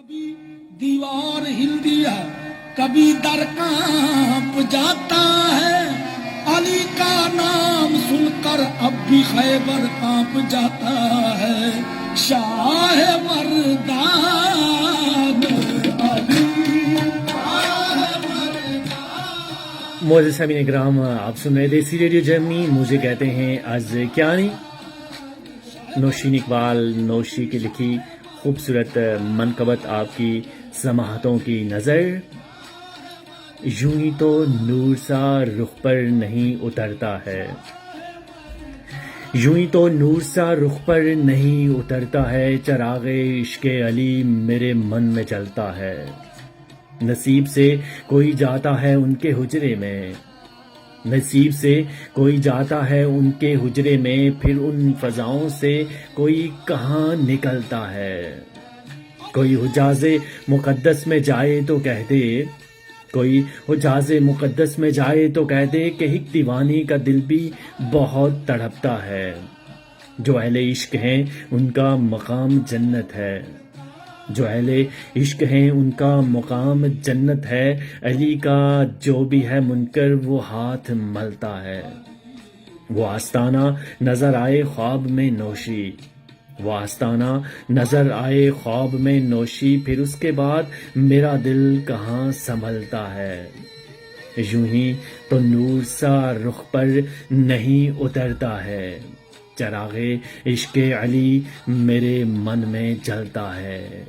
कभी दीवार हिल दिया, कभी दर कांप जाता है। अली का नाम सुनकर अब भी खैबर कांप जाता है। शाह मर्दान अली, मोअज़्ज़िज़ सामीन इकराम, आप सुन रहे देसी रेडियो जर्मनी। मुझे कहते हैं आज क्या नहीं। नौशीन इकबाल नौशी की लिखी खूबसूरत मनकबत आपकी समाहतों की नज़र। यूं ही तो नूर सा रुख पर नहीं उतरता है, यूं ही तो नूर सा रुख पर नहीं उतरता है। चराग़े इश्क़े अली मेरे मन में जलता है। नसीब से कोई जाता है उनके हुजरे में, नसीब से कोई जाता है उनके हुजरे में, फिर उन फ़ज़ाओं से कोई कहाँ निकलता है। कोई हुजाज़े मुक़द्दस में जाए तो कह दे, कोई हुजाज़े मुक़द्दस में जाए तो कह दे कि एक दीवानी का दिल भी बहुत तड़पता है। जो अहले इश्क हैं उनका मकाम जन्नत है, जो अहले इश्क हैं उनका मुकाम जन्नत है। अली का जो भी है मुनकर वो हाथ मलता है। वो आस्ताना नज़र आए ख्वाब में नौशी, वो आस्ताना नज़र आए ख्वाब में नौशी, फिर उसके बाद मेरा दिल कहाँ संभलता है। यूं ही तो नूर सा रुख पर नहीं उतरता है। चराग़े इश्क़े अली मेरे मन में जलता है।